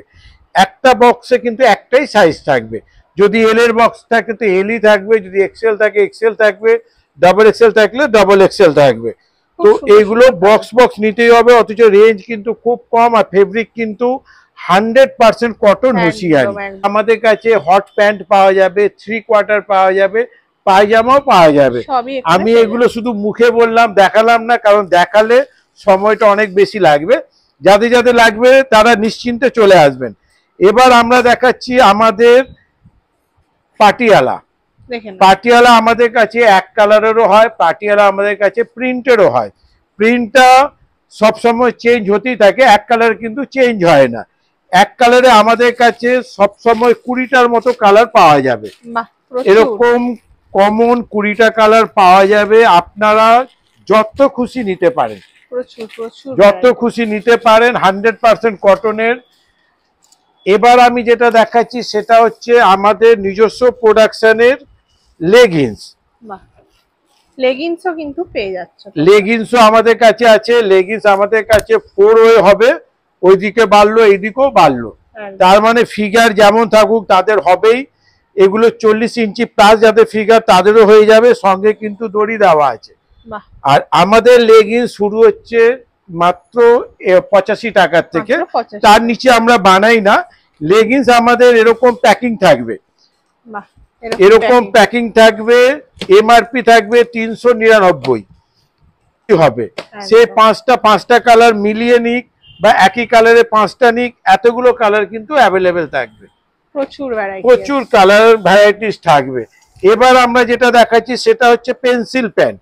একটা বক্সে কিন্তু একটাই সাইজ থাকবে, যদি এল এর বক্স থাকে তো এলই থাকবে, যদি এক্সেল থাকে এক্সেল থাকবে, XXL থাকলে XXL থাকবে। তো এইগুলো বক্স বক্স নিতেই হবে, অথচ রেঞ্জ কিন্তু খুব কম, আর ফেব্রিক কিন্তু 100% কটন হুঁশিয়ারি। আমাদের কাছে হট প্যান্ট পাওয়া যাবে, 3/4 পাওয়া যাবে, পায়জামাও পাওয়া যাবে। আমি এগুলো শুধু মুখে বললাম, দেখালাম না, কারণ দেখালে সময়টা অনেক বেশি লাগবে। যাদের যাদের লাগবে তারা নিশ্চিন্তে চলে আসবেন। এবার আমরা দেখাচ্ছি আমাদের পাটিয়ালা। দেখেন পাটিয়ালা আমাদের কাছে এক কালারেরও হয়, পাটিয়ালা আমাদের কাছে প্রিন্টেরও হয়। প্রিন্টটা সবসময় চেঞ্জ হতেই থাকে, এক কালার কিন্তু চেঞ্জ হয় না। এক কালারে আমাদের কাছে সবসময় 20টার মতো কালার পাওয়া যাবে। বাহ, প্রচুর। এরকম কমন 20টা কালার পাওয়া যাবে, আপনারা যত খুশি নিতে পারেন, প্রচুর প্রচুর যত খুশি নিতে পারেন, 100% কটনের। এবার আমি যেটা দেখাচ্ছি সেটা হচ্ছে আমাদের নিজস্ব প্রোডাকশনের লেগিংস। বাহ, লেগিংসও কিন্তু পেয়ে যাচ্ছে। লেগিংসও আমাদের কাছে আছে। লেগিংস আমাদের কাছে 4 ওয়ে হবে, ওইদিকে বাড়লো এইদিকেও বাড়লো, তার মানে ফিগার যেমন থাকুক তাদের হবেই। এগুলো 40 ইঞ্চি প্লাস যাদের ফিগার তাদেরও হয়ে যাবে, সঙ্গে কিন্তু দড়ি দেওয়া আছে। বাহ, আর আমাদের লেগিংস শুরু হচ্ছে মাত্র 85 টাকার থেকে, মাত্র 85 তার নিচে আমরা বানাই না। লেগিংস আমাদের এরকম প্যাকিং থাকবে, বাহ, এরকম প্যাকিং থাকবে, এমআরপি থাকবে 399 হবে। সে পাঁচটা কালার মিলিয়ে নিক বা একই কালারে 5টা নিক, এতগুলো কালার কিন্তু অ্যাভেলেবেল থাকবে, প্রচুর ভ্যারাইটি, প্রচুর কালার ভ্যারাইটিস থাকবে। এবার আমরা যেটা দেখাচ্ছি সেটা হচ্ছে পেন্সিল প্যান্ট।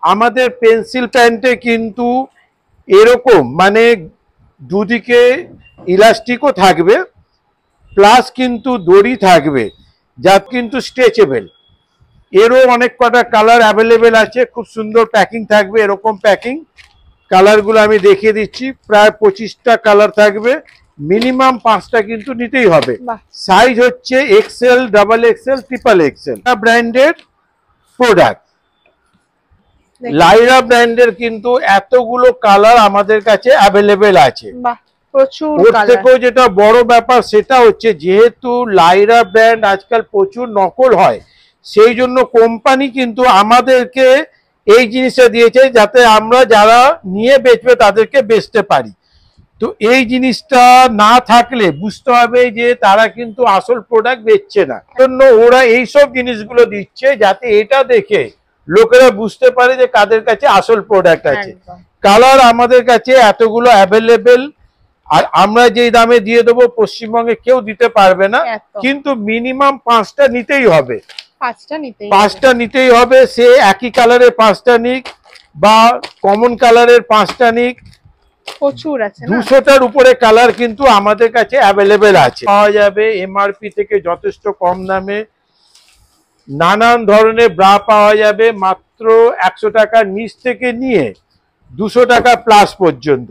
আমাদের পেন্সিল প্যান্টে কিন্তু এরকম মানে দুদিকে ইলাস্টিকও থাকবে, প্লাস কিন্তু দড়ি থাকবে, যা কিন্তু স্ট্রেচেবল। এরও অনেক কটা কালার অ্যাভেলেবেল আছে, খুব সুন্দর প্যাকিং থাকবে। এরকম প্যাকিং কালারগুলো আমি দেখিয়ে দিচ্ছি, প্রায় 25টা কালার থাকবে, মিনিমাম 5টা কিন্তু নিতেই হবে। সাইজ হচ্ছে XL, double XL, triple XL. Branded product, Lyra ব্র্যান্ডের কিন্তু এতগুলো কালার আমাদের কাছে অ্যাভেলেবেল আছে। ওর থেকেও যেটা বড় ব্যাপার সেটা হচ্ছে যেহেতু লাইরা ব্র্যান্ড আজকাল প্রচুর নকল হয়, সেই জন্য কোম্পানি কিন্তু আমাদেরকে এই জিনিসটা দিয়েছে যাতে আমরা যারা নিয়ে বেচবে তাদেরকে বেচতে পারি। তো এই জিনিসটা না থাকলে বুঝতে হবে যে তারা কিন্তু আসল প্রোডাক্ট বেচছে না, জন্য ওরা এইসব জিনিসগুলো দিচ্ছে যাতে এটা দেখে লোকেরা বুঝতে পারে যে কাদের কাছে আসল প্রোডাক্ট আছে। কালার আমাদের কাছে এতগুলো অ্যাভেলেবেল, আর আমরা যেই দামে দিয়ে দেবো পশ্চিমবঙ্গে কেউ দিতে পারবে না, কিন্তু মিনিমাম 5টা নিতেই হবে, 5টা নিতেই হবে। সে একই কালারের 5টা নিক বা কমন কালারের 5টা নিক, প্রচুর আছে, 200টার উপরে কালার কিন্তু আমাদের কাছে অ্যাভেলেবেল আছে, পাওয়া যাবে এমআরপি থেকে যথেষ্ট কম দামে। নানান ধরনের ব্রা পাওয়া যাবে মাত্র 100 টাকার নিচ থেকে নিয়ে 200 টাকা প্লাস পর্যন্ত।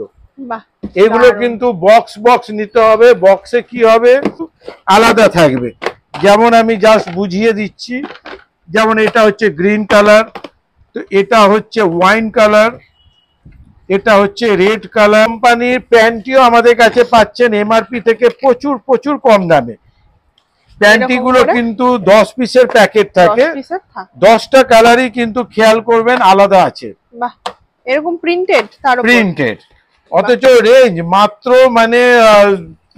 এগুলো কিন্তু বক্স বক্স নিতে হবে, বক্সে কি হবে আলাদা থাকবে। যেমন আমি জাস্ট বুঝিয়ে দিচ্ছি, যেমন এটা হচ্ছে গ্রিন কালার, তো এটা হচ্ছে ওয়াইন কালার, এটা হচ্ছে রেড কালার। কোম্পানির প্যান্টিও আমাদের কাছে পাচ্ছেন এমআরপি থেকে প্রচুর প্রচুর কম দামে। প্যান্টিগুলো কিন্তু 10 পিসের প্যাকেট থাকে, 10টা কালারই কিন্তু খেয়াল করবেন আলাদা আছে, এরকম প্রিন্টেড। অথচ রেঞ্জ মাত্র মানে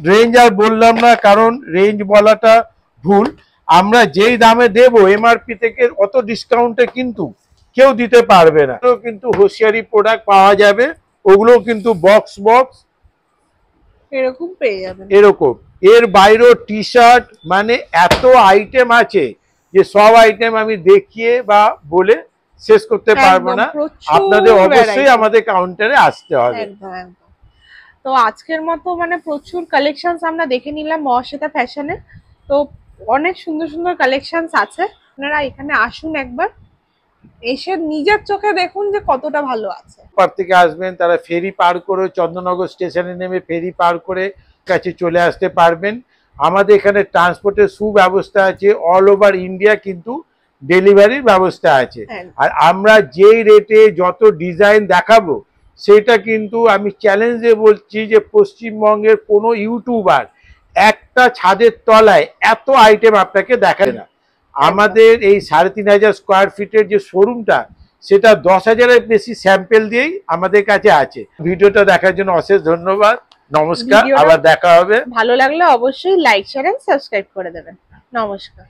রেঞ্জ আর বললাম না, কারণ রেঞ্জ বলাটা ভুল। আমরা যেই দামে দেব এমআরপি থেকে অত ডিসকাউন্টে কিন্তু কেউ দিতে পারবে না। কিন্তু হোশিয়ারি প্রোডাক্ট পাওয়া যাবে, ওগুলো কিন্তু বক্স বক্স এরকম পেয়ে যাবেন। এরকম এর বাইরেও টি শার্ট, মানে এত আইটেম আছে যে সব আইটেম আমি দেখিয়ে বা বলে শেষ করতে পারবো না। আপনাদের অবশ্যই আমাদের কাউন্টারে আসতে হবে। তো আজকের মতো মানে প্রচুর কালেকশনস আমরা দেখে নিলাম মহাশ্বেতা ফ্যাশনে। তো অনেক সুন্দর সুন্দর কালেকশনস আছে, আপনারা এখানে আসুন একবার, এসে নিজের চোখে দেখুন যে কতটা ভালো আছে। পার থেকে আসবেন তারা ফেরি পার করে চন্দননগর স্টেশনে নেমে ফেরি পার করে কাছে চলে আসতে পারবেন। আমাদের এখানে ট্রান্সপোর্টের সুব্যবস্থা আছে, অল ওভার ইন্ডিয়া কিন্তু ডেলিভারির ব্যবস্থা আছে। আর আমরা যেই রেটে যত ডিজাইন দেখাবো সেটা কিন্তু আমি চ্যালেঞ্জে বলছি যে পশ্চিমবঙ্গের কোনো ইউটিউবার একটা ছাদের তলায় এত আইটেম আপনাকে দেখায় না। আমাদের এই 3500 স্কোয়ার ফিটের যে শোরুমটা সেটা 10,000-এর বেশি স্যাম্পেল দিয়েই আমাদের কাছে আছে। ভিডিওটা দেখার জন্য অশেষ ধন্যবাদ, নমস্কার, আবার দেখা হবে। ভালো লাগলে অবশ্যই লাইক শেয়ার এন্ড সাবস্ক্রাইব করে দেবেন। নমস্কার।